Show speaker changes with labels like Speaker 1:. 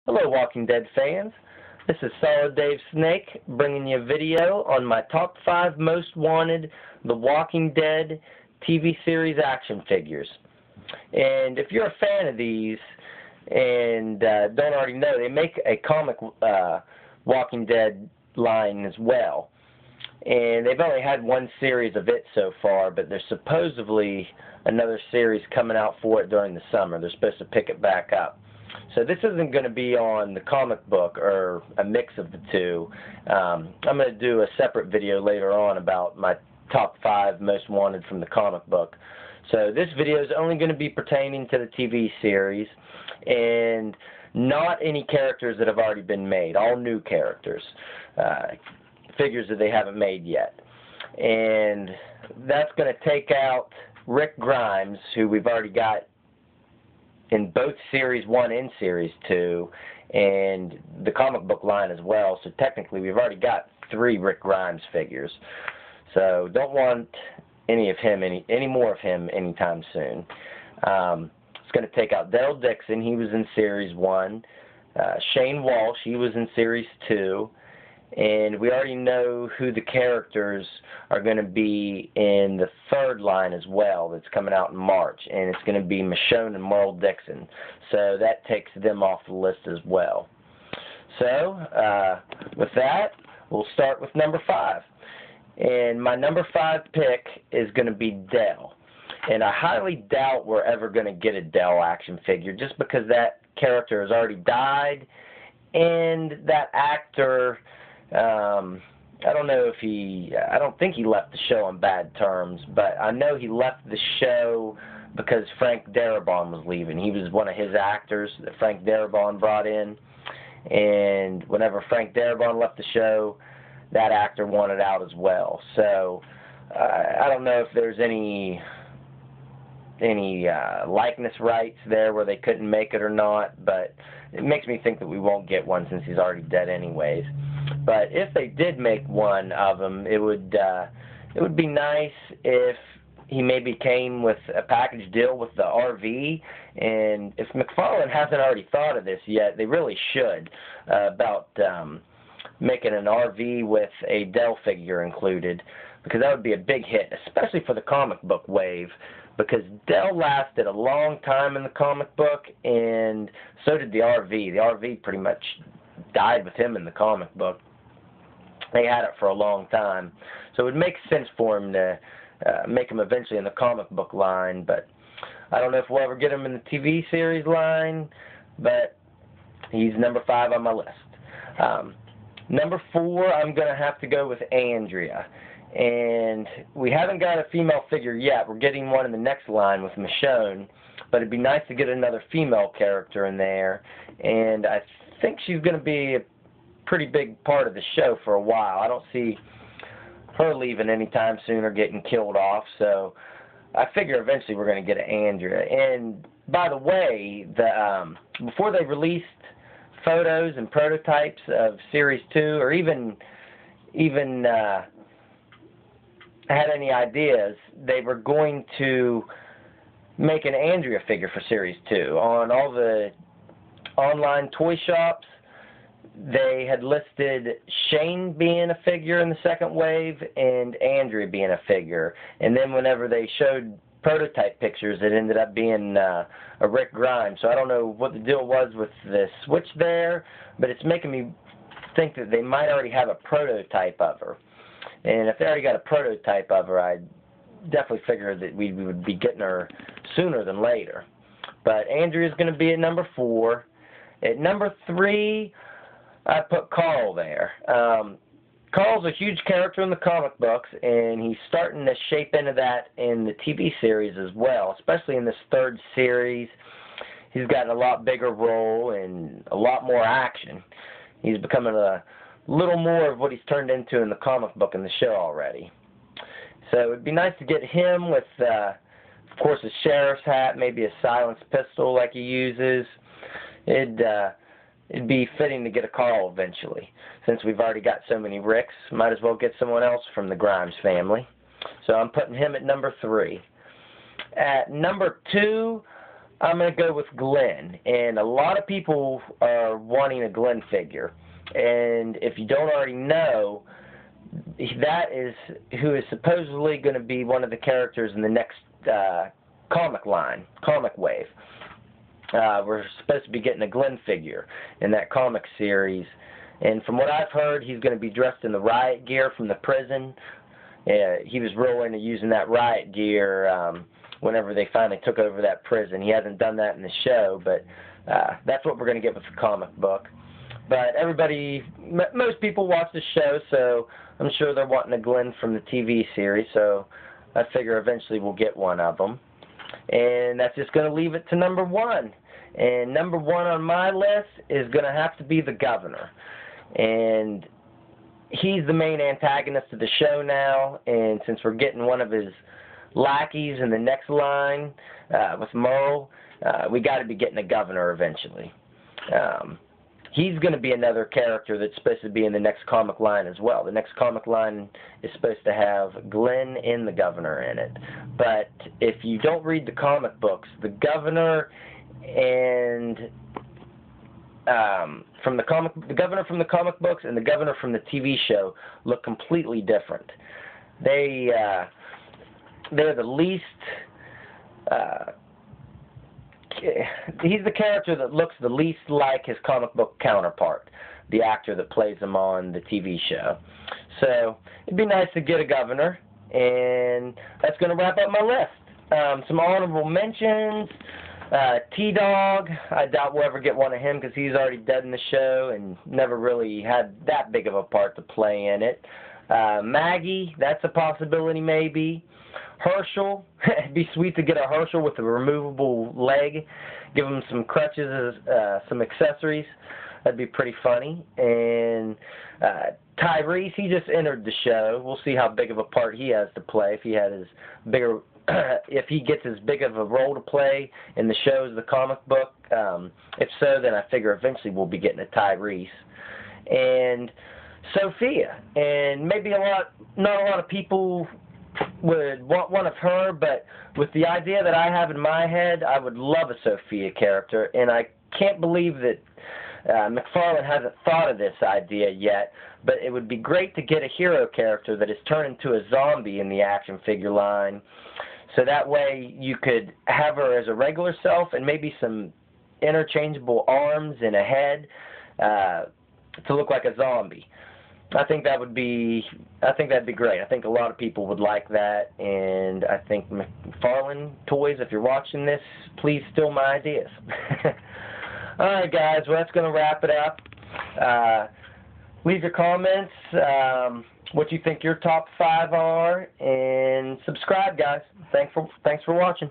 Speaker 1: Hello Walking Dead fans, this is Solid Dave Snake bringing you a video on my top 5 most wanted The Walking Dead TV series action figures. And if you're a fan of these and don't already know, they make a comic Walking Dead line as well. And they've only had one series of it so far, but there's supposedly another series coming out for it during the summer. They're supposed to pick it back up. So this isn't going to be on the comic book or a mix of the two. I'm going to do a separate video later on about my top 5 most wanted from the comic book. So this video is only going to be pertaining to the TV series and not any characters that have already been made, all new characters, figures that they haven't made yet. And that's going to take out Rick Grimes, who we've already got in both Series 1 and Series 2, and the comic book line as well. So technically we've already got 3 Rick Grimes figures. So don't want any more of him anytime soon. It's going to take out Daryl Dixon. He was in Series 1. Shane Walsh, he was in Series 2. And we already know who the characters are going to be in the 3rd line as well that's coming out in March. And it's going to be Michonne and Merle Dixon. So that takes them off the list as well. So with that, we'll start with number 5. And my number 5 pick is going to be Dell. And I highly doubt we're ever going to get a Dell action figure just because that character has already died. And that actor, I don't know if I don't think he left the show on bad terms, but I know he left the show because Frank Darabont was leaving. He was one of his actors that Frank Darabont brought in, and whenever Frank Darabont left the show, that actor wanted out as well. So I don't know if there's any likeness rights there where they couldn't make it or not, but it makes me think that we won't get one since he's already dead anyways. But if they did make one of them, it would be nice if he maybe came with a package deal with the RV. And if McFarlane hasn't already thought of this yet, they really should, about making an RV with a Dell figure included, because that would be a big hit, especially for the comic book wave, because Dell lasted a long time in the comic book, and so did the RV. The RV pretty much died with him in the comic book. They had it for a long time. So it would make sense for him to make him eventually in the comic book line, but I don't know if we'll ever get him in the TV series line, but he's number 5 on my list. Number 4, I'm going to have to go with Andrea. And we haven't got a female figure yet. We're getting one in the next line with Michonne, but it'd be nice to get another female character in there. And I think she's going to be a pretty big part of the show for a while. I don't see her leaving anytime soon or getting killed off, so I figure eventually we're going to get an Andrea. And by the way, before they released photos and prototypes of Series 2, or even had any ideas, they were going to make an Andrea figure for Series 2. On all the online toy shops, they had listed Shane being a figure in the 2nd wave and Andrea being a figure. And then whenever they showed prototype pictures, it ended up being a Rick Grimes. So I don't know what the deal was with the switch there, but it's making me think that they might already have a prototype of her. And if they already got a prototype of her, I definitely figured that we would be getting her sooner than later. But Andrea's going to be at number 4. At number 3, I put Carl there. Carl's a huge character in the comic books, and he's starting to shape into that in the TV series as well, especially in this 3rd series. He's gotten a lot bigger role and a lot more action. He's becoming a little more of what he's turned into in the comic book and the show already. So it would be nice to get him with, of course, a sheriff's hat, maybe a silenced pistol like he uses. It'd be fitting to get a Carl eventually. Since we've already got so many Ricks, might as well get someone else from the Grimes family. So I'm putting him at number 3. At number 2, I'm going to go with Glenn, and a lot of people are wanting a Glenn figure, and if you don't already know, that is who is supposedly going to be one of the characters in the next comic wave. We're supposed to be getting a Glenn figure in that comic series, and from what I've heard, he's going to be dressed in the riot gear from the prison. He was real into using that riot gear whenever they finally took over that prison. He hasn't done that in the show, but that's what we're going to get with the comic book. But most people watch the show, so I'm sure they're wanting a Glenn from the TV series, so I figure eventually we'll get one of them. And that's just going to leave it to number one. And number one on my list is going to have to be the Governor. And he's the main antagonist of the show now, and since we're getting one of his lackeys in the next line with Merle, we got to be getting a Governor eventually. He's going to be another character that's supposed to be in the next comic line as well. The next comic line is supposed to have Glenn and the Governor in it. But if you don't read the comic books, the Governor and the Governor from the comic books and the Governor from the TV show look completely different. They're the least. He's the character that looks the least like his comic book counterpart, the actor that plays him on the TV show. So it'd be nice to get a Governor, and that's going to wrap up my list. Some honorable mentions. T-Dog, I doubt we'll ever get one of him because he's already dead in the show and never really had that big of a part to play in it. Maggie, that's a possibility maybe. Herschel, it'd be sweet to get a Herschel with a removable leg. Give him some crutches, some accessories. That'd be pretty funny. And Tyrese, he just entered the show. We'll see how big of a part he has to play. If he had his bigger, if he gets as big of a role to play in the show as the comic book. If so, then I figure eventually we'll be getting a Tyrese. And Sophia, and maybe not a lot of people would want one of her, but with the idea that I have in my head, I would love a Sophia character, and I can't believe that McFarlane hasn't thought of this idea yet, but it would be great to get a hero character that is turned into a zombie in the action figure line, so that way you could have her as a regular self and maybe some interchangeable arms and a head to look like a zombie. I think that'd be great. I think a lot of people would like that, and I think McFarlane Toys, if you're watching this, please steal my ideas. All right, guys, well, that's going to wrap it up. Leave your comments, what you think your top 5 are, and subscribe, guys. Thanks for watching.